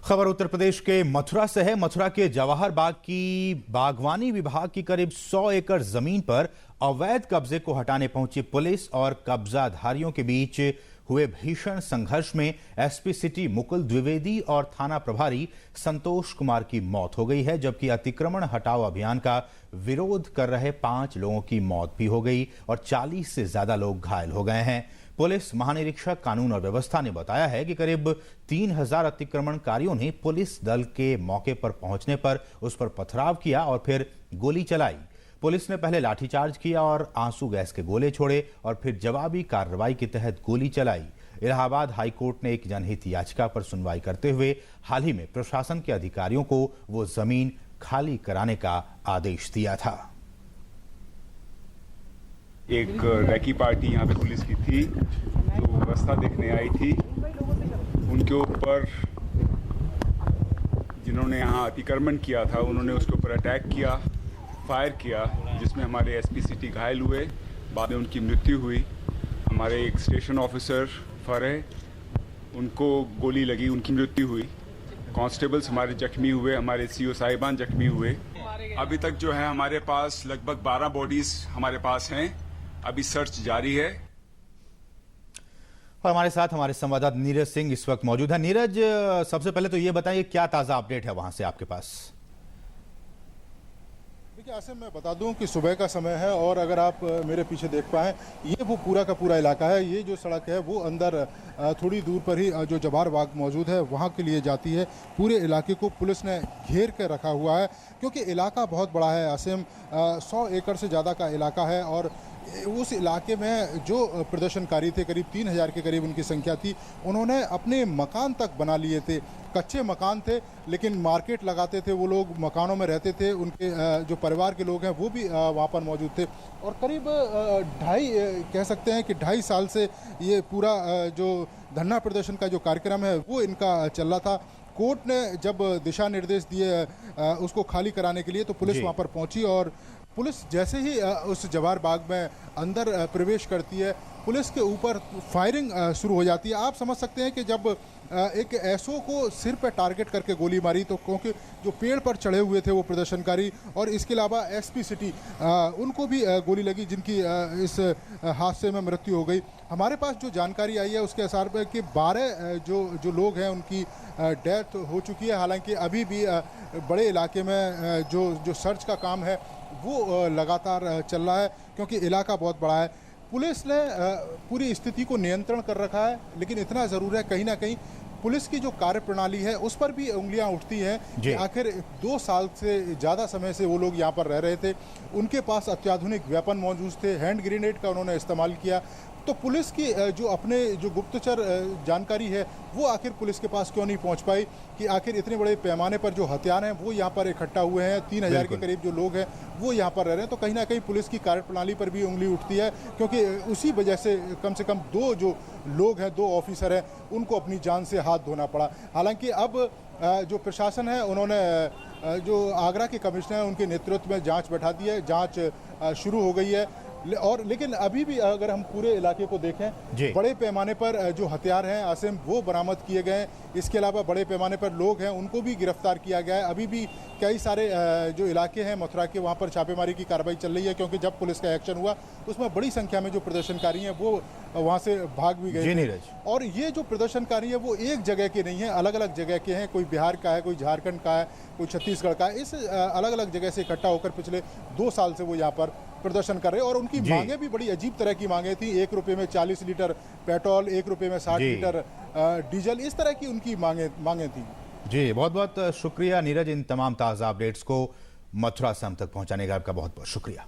खबर उत्तर प्रदेश के मथुरा से है। मथुरा के जवाहर बाग की बागवानी विभाग की करीब 100 एकड़ जमीन पर अवैध कब्जे को हटाने पहुंची पुलिस और कब्जाधारियों के बीच हुए भीषण संघर्ष में एसपी सिटी मुकुल द्विवेदी और थाना प्रभारी संतोष कुमार की मौत हो गई है, जबकि अतिक्रमण हटाओ अभियान का विरोध कर रहे 5 लोगों की मौत भी हो गई और 40 से ज्यादा लोग घायल हो गए हैं। पुलिस महानिरीक्षक कानून और व्यवस्था ने बताया है कि करीब 3000 अतिक्रमणकारियों ने पुलिस दल के मौके पर पहुंचने पर उस पर पथराव किया और फिर गोली चलाई। पुलिस ने पहले लाठीचार्ज किया और आंसू गैस के गोले छोड़े और फिर जवाबी कार्रवाई के तहत गोली चलाई। इलाहाबाद हाईकोर्ट ने एक जनहित याचिका पर सुनवाई करते हुए हाल ही में प्रशासन के अधिकारियों को वो जमीन खाली कराने का आदेश दिया था। एक रैकी पार्टी यहाँ पे पुलिस की थी जो व्यवस्था देखने आई थी, उनके ऊपर जिन्होंने यहाँ अतिक्रमण किया था उन्होंने उसके ऊपर अटैक किया, फायर किया, जिसमें हमारे एसपी सिटी घायल हुए, बाद में उनकी मृत्यु हुई। हमारे एक स्टेशन ऑफिसर फरह, उनको गोली लगी, उनकी मृत्यु हुई। कांस्टेबल्स हमारे जख्मी हुए, हमारे सीओ साहिबान जख्मी हुए। अभी तक जो है हमारे पास लगभग 12 बॉडीज हमारे पास हैं, अभी सर्च जारी है। और हमारे साथ हमारे संवाददाता नीरज सिंह इस वक्त मौजूद है। नीरज, सबसे पहले तो ये बताइए क्या ताजा अपडेट है वहां से आपके पास? देखिए आसिम, मैं बता दूं कि सुबह का समय है और अगर आप मेरे पीछे देख पाएं, ये वो पूरा का पूरा इलाका है। ये जो सड़क है वो अंदर थोड़ी दूर पर ही जो जवाहर बाग मौजूद है वहाँ के लिए जाती है। पूरे इलाके को पुलिस ने घेर कर रखा हुआ है क्योंकि इलाका बहुत बड़ा है आसिम, 100 एकड़ से ज़्यादा का इलाका है और उस इलाके में जो प्रदर्शनकारी थे, करीब 3000 के करीब उनकी संख्या थी, उन्होंने अपने मकान तक बना लिए थे। कच्चे मकान थे लेकिन मार्केट लगाते थे, वो लोग मकानों में रहते थे, उनके जो परिवार के लोग हैं वो भी वहाँ पर मौजूद थे। और करीब 2.5 साल से ये पूरा जो धरना प्रदर्शन का जो कार्यक्रम है वो इनका चल रहा था। कोर्ट ने जब दिशा निर्देश दिए उसको खाली कराने के लिए तो पुलिस वहाँ पर पहुँची और पुलिस जैसे ही उस जवाहर बाग में अंदर प्रवेश करती है, पुलिस के ऊपर फायरिंग शुरू हो जाती है। आप समझ सकते हैं कि जब एक एसओ को सिर पर टारगेट करके गोली मारी तो क्योंकि जो पेड़ पर चढ़े हुए थे वो प्रदर्शनकारी और इसके अलावा एसपी सिटी उनको भी गोली लगी, जिनकी इस हादसे में मृत्यु हो गई। हमारे पास जो जानकारी आई है उसके अनुसार पर कि 12 जो लोग हैं उनकी डेथ हो चुकी है। हालांकि अभी भी बड़े इलाके में जो सर्च का काम है वो लगातार चल रहा है क्योंकि इलाका बहुत बड़ा है। पुलिस ने पूरी स्थिति को नियंत्रण कर रखा है, लेकिन इतना ज़रूर है कहीं ना कहीं पुलिस की जो कार्यप्रणाली है उस पर भी उंगलियां उठती हैं कि आखिर 2 साल से ज़्यादा समय से वो लोग यहाँ पर रह रहे थे, उनके पास अत्याधुनिक वेपन मौजूद थे, हैंड ग्रेनेड का उन्होंने इस्तेमाल किया, तो पुलिस की जो गुप्तचर जानकारी है वो आखिर पुलिस के पास क्यों नहीं पहुंच पाई कि आखिर इतने बड़े पैमाने पर जो हथियार हैं वो यहाँ पर इकट्ठा हुए हैं, 3000 के करीब जो लोग हैं वो यहाँ पर रह रहे हैं। तो कहीं ना कहीं पुलिस की कार्यप्रणाली पर भी उंगली उठती है क्योंकि उसी वजह से कम 2 जो लोग हैं, 2 ऑफिसर हैं, उनको अपनी जान से हाथ धोना पड़ा। हालांकि अब जो प्रशासन है उन्होंने जो आगरा के कमिश्नर हैं उनके नेतृत्व में जाँच बैठा दी है, जाँच शुरू हो गई है। और लेकिन अभी भी अगर हम पूरे इलाके को देखें, बड़े पैमाने पर जो हथियार हैं आसिम वो बरामद किए गए हैं। इसके अलावा बड़े पैमाने पर लोग हैं उनको भी गिरफ्तार किया गया है। अभी भी कई सारे जो इलाके हैं मथुरा के वहाँ पर छापेमारी की कार्रवाई चल रही है क्योंकि जब पुलिस का एक्शन हुआ उसमें बड़ी संख्या में जो प्रदर्शनकारी हैं वो वहाँ से भाग भी गए। और ये जो प्रदर्शनकारी है वो एक जगह के नहीं है, अलग अलग जगह के हैं। कोई बिहार का है, कोई झारखंड का है, कोई छत्तीसगढ़ का है। इस अलग अलग जगह से इकट्ठा होकर पिछले 2 साल से वो यहाँ पर प्रदर्शन कर रहे हैं और उनकी मांगे भी बड़ी अजीब तरह की मांगे थी। 1 रुपये में 40 लीटर पेट्रोल, 1 रुपये में 60 लीटर डीजल, इस तरह की उनकी मांगे थी। जी, बहुत बहुत शुक्रिया नीरज, इन तमाम ताज़ा अपडेट्स को मथुरा से हम तक पहुंचाने का आपका बहुत बहुत शुक्रिया।